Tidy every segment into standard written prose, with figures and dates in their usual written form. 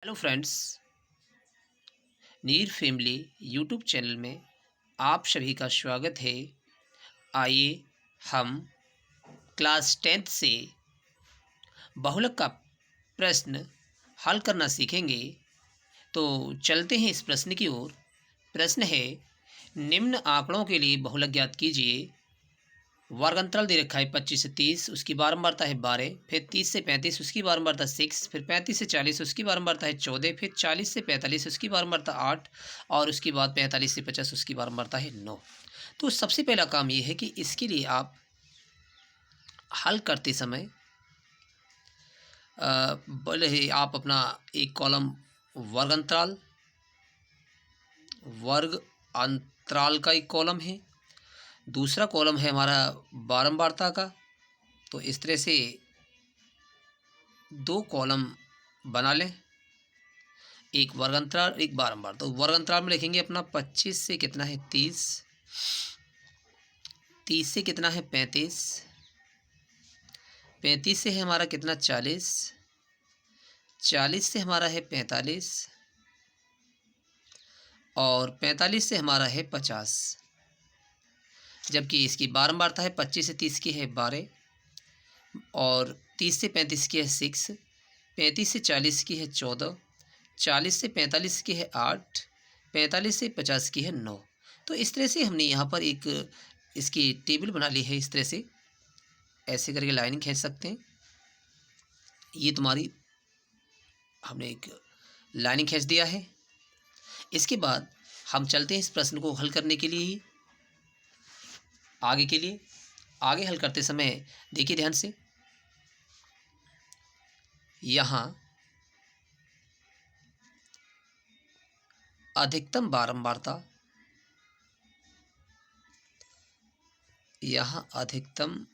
Hello friends, नीर family YouTube channel में आप सभी का स्वागत है। आइए हम क्लास 10th से बहुलक का प्रश्न हल करना सीखेंगे। तो चलते हैं इस प्रश्न की ओर। प्रश्न है, निम्न आंकड़ों के लिए बहुलक ज्ञात कीजिए। वर्ग अंतराल दे रखा है 25 से 30, उसकी बारंबारता है 12, फिर 30 से 35 उसकी बारंबारता 6, फिर 35 से 40 उसकी बारंबारता है 14, फिर 40 से 45 उसकी बारंबारता 8 और उसके बाद 45 से 50 उसकी बारंबारता है 9। तो सबसे पहला काम ये है कि इसके लिए आप हल करते समय भले ही आप अपना एक कॉलम वर्ग अंतराल वर्ग अंतराल का एक कॉलम है, दूसरा कॉलम है हमारा बारंबारता का। तो इस तरह से दो कॉलम बना लें, एक वर्ग अंतराल एक बारंबार। तो वर्ग अंतराल में लिखेंगे अपना 25 से कितना है 30, 30 से कितना है 35, 35 से है हमारा कितना 40, 40 से हमारा है 45 और 45 से हमारा है 50। जबकि इसकी बारंबारता है 25 से 30 की है 12 और 30 से 35 की है 6, 35 से 40 की है 14, 40 से 45 की है 8, 45 से 50 की है 9। तो इस तरह से हमने यहाँ पर एक इसकी टेबल बना ली है। इस तरह से ऐसे करके लाइन खींच सकते हैं। ये तुम्हारी हमने एक लाइन खींच दिया है। इसके बाद हम चलते हैं इस प्रश्न को हल करने के लिए ही आगे के लिए। आगे हल करते समय देखिए ध्यान से, यहाँ अधिकतम बारंबारता, यहाँ अधिकतम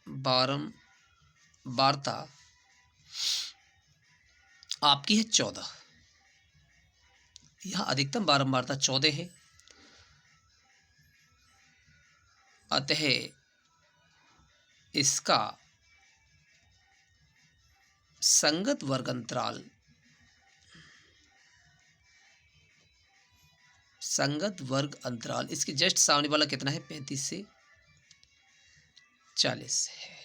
बारंबारता आपकी है 14। यहाँ अधिकतम बारंबारता 14 है। अतः इसका संगत वर्ग अंतराल, संगत वर्ग अंतराल इसके जस्ट सामने वाला कितना है 35 से 40 है।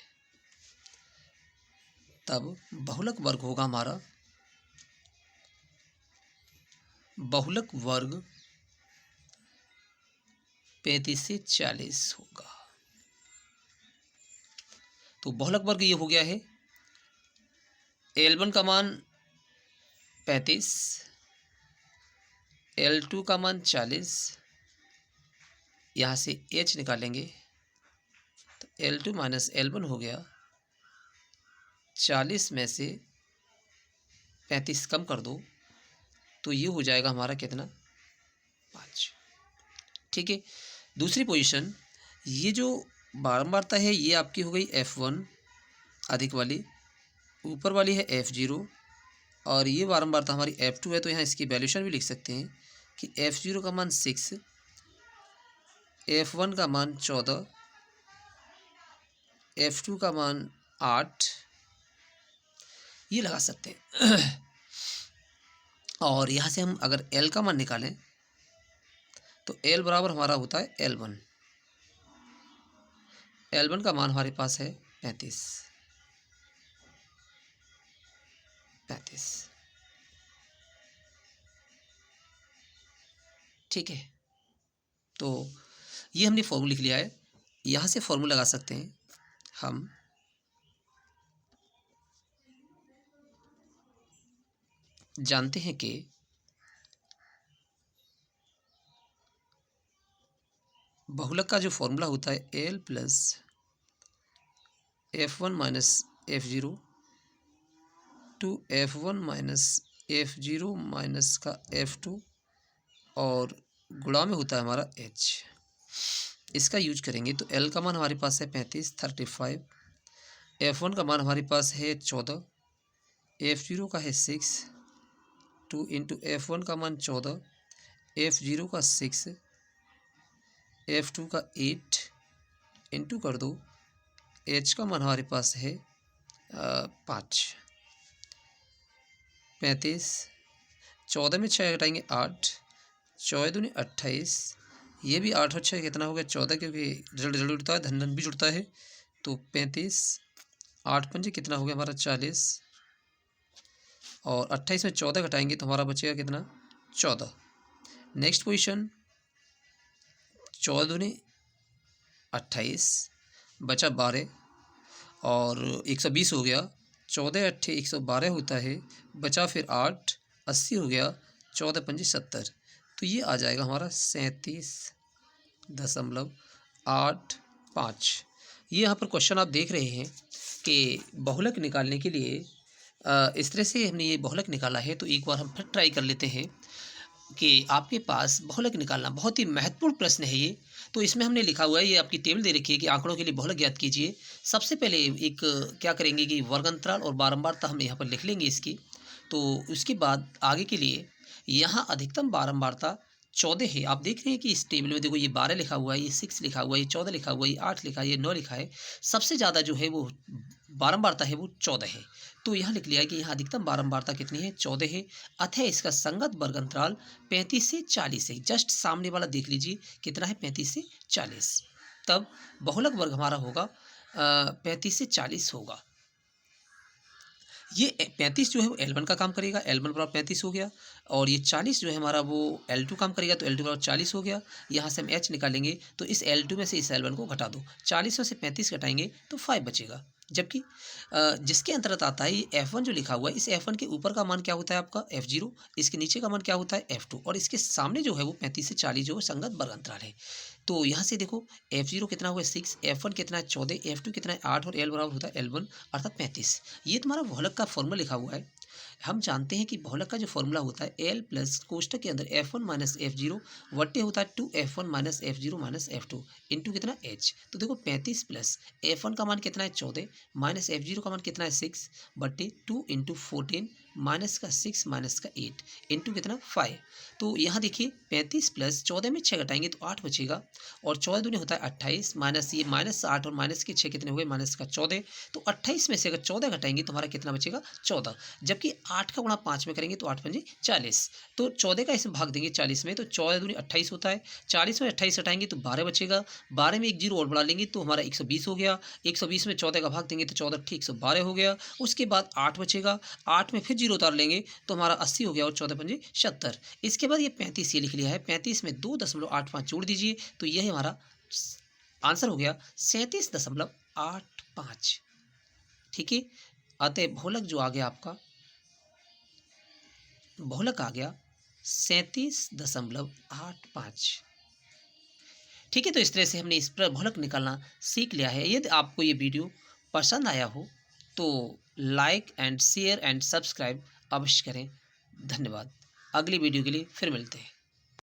तब बहुलक वर्ग होगा हमारा, बहुलक वर्ग 35 से 40 होगा। तो बहुलक वर्ग ये हो गया है, L1 का मान 35, L2 का मान 40, यहाँ से H निकालेंगे तो L2 माइनस L1 हो गया। 40 में से 35 कम कर दो तो ये हो जाएगा हमारा कितना 5। ठीक है। दूसरी पोजीशन, ये जो बारंबारता है ये आपकी हो गई F1 अधिक वाली, ऊपर वाली है F0 और ये बारंबारता हमारी F2 है। तो यहाँ इसकी वैल्यूशन भी लिख सकते हैं कि F0 का मान 6, F1 का मान 14, F2 का मान 8, ये लगा सकते हैं। और यहाँ से हम अगर L का मान निकालें तो L बराबर हमारा होता है L1। L1 का मान हमारे पास है 35। ठीक है। तो ये हमने फॉर्मूला लिख लिया है। यहाँ से फॉर्मूला लगा सकते हैं हम, जानते हैं कि बहुलक का जो फॉर्मूला होता है L plus F1 minus F0 to F1 minus F0 minus का F2 और गुणा में होता है हमारा H। इसका यूज करेंगे तो L का मान हमारे पास है 35, 35, F1 का मान हमारे पास है 14, F0 का है 6, 2 इंटू F1 का मान 14, F0 का 6, F2 का 8 इंटू कर दो, H का मान हमारे पास है 5। 35, 14 में 6 घटाएंगे 8, 14 दूनी 28, ये भी 8 और 6 कितना हो गया 14, क्योंकि रिजल्ट रिजल्ट जुड़ता है, धन धन भी जुड़ता है। तो 35, 8 पंजे कितना हो गया हमारा 40, और 28 में 14 घटाएंगे तो हमारा बचेगा कितना 14। नेक्स्ट पोजीशन 14 दूनी 28, बचा 12, और 120 हो गया, 14 अट्ठे 112 होता है, बचा फिर 8, 80 हो गया, 14 पंजे 70। तो ये आ जाएगा हमारा 37.85। ये यहाँ पर क्वेश्चन आप देख रहे हैं कि बहुलक निकालने के लिए इस तरह से हमने ये बहुलक निकाला है। तो एक बार हम फिर ट्राई कर लेते हैं कि आपके पास बहुलक निकालना बहुत ही महत्वपूर्ण प्रश्न है ये। तो इसमें हमने लिखा हुआ है, ये आपकी टेबल दे रखी है कि आंकड़ों के लिए बहुलक ज्ञात कीजिए। सबसे पहले एक क्या करेंगे कि वर्गांतराल और बारंबारता हम यहाँ पर लिख लेंगे इसकी। तो उसके बाद आगे के लिए यहाँ अधिकतम बारंबारता 14 है। आप देख रहे हैं कि इस टेबल में देखो ये 12 लिखा हुआ है, ये 6 लिखा हुआ है, ये 14 लिखा हुआ है, ये 8 लिखा है, ये 9 लिखा है। सबसे ज़्यादा जो है वो बारंबारता है वो 14 है। तो यहाँ लिख लिया है कि यहाँ अधिकतम बारंबारता कितनी है 14 है। अतः इसका संगत वर्ग अंतराल 35 से 40 है। जस्ट सामने वाला देख लीजिए कितना है 35 से 40। तब बहुलक वर्ग हमारा होगा 35 से 40 होगा। ये 35 जो है वो L1 का काम करेगा, L1 बराबर 35 हो गया, और ये 40 जो है हमारा वो L2 काम करेगा, तो L2 बराबर 40 हो गया। यहाँ से हम H निकालेंगे तो इस L2 में से इस L1 को घटा दो, 40 में से 35 घटाएंगे तो 5 बचेगा। जबकि जिसके अंतर्गत आता है ये F1 जो लिखा हुआ है, इस F1 के ऊपर का मान क्या होता है आपका F0, इसके नीचे का मान क्या होता है F2, और इसके सामने जो है वो 35 से 40 जो है संगत वर्ग अंतराल है। तो यहाँ से देखो F0 कितना हुआ 6, F1 कितना है 14, F2 कितना है 8, और L बराबर होता है L1 अर्थात 35। ये तुम्हारा बहुलक का फॉर्मूला लिखा हुआ है। हम जानते हैं कि बहुलक का जो फॉर्मूला होता है L प्लस कोष्टक के अंदर F1 माइनस F0 वट्टे होता है 2F1 minus F0 minus F2 into कितना H। तो देखो 35 प्लस F1 का मान कितना है 14, माइनस F0 का मान कितना है 6 बट्टे 2 इंटू 14 माइनस का 6 माइनस का 8 इंटू कितना 5। तो यहाँ देखिए 35 प्लस 14 में 6 घटाएंगे तो 8 बचेगा, और 14 दूनी होता है 28, माइनस ये माइनस 8 और माइनस के 6 कितने हुए माइनस का 14। तो 28 में से अगर 14 घटाएंगे तो हमारा कितना बचेगा 14। जबकि 8 का गुणा 5 में करेंगे तो 8 पंजे 40। तो 14 का इसमें भाग देंगे 40 में, तो 14 दूनी 28 होता है, 40 में 28 हटाएंगे तो 12 बचेगा, 12 में एक जीरो और बढ़ा लेंगे तो हमारा 120 हो गया, 120 में 14 का भाग देंगे तो 14 ठीक 112 हो गया। उसके बाद 8 बचेगा, 8 में फिर जीरो उतार लेंगे तो हमारा 80 हो गया, और 14 पंजे 70। इसके बाद ये 35 ये लिख लिया है, 35 में 2.85 जोड़ दीजिए तो यह हमारा आंसर हो गया 37.85। ठीक है, अतः बहुलक जो आ गया आपका, बहुलक आ गया 37.85। ठीक है, तो इस तरह से हमने इस पर बहुलक निकालना सीख लिया है। यदि आपको ये वीडियो पसंद आया हो तो like and share and subscribe अवश्य करें। धन्यवाद। अगली वीडियो के लिए फिर मिलते हैं।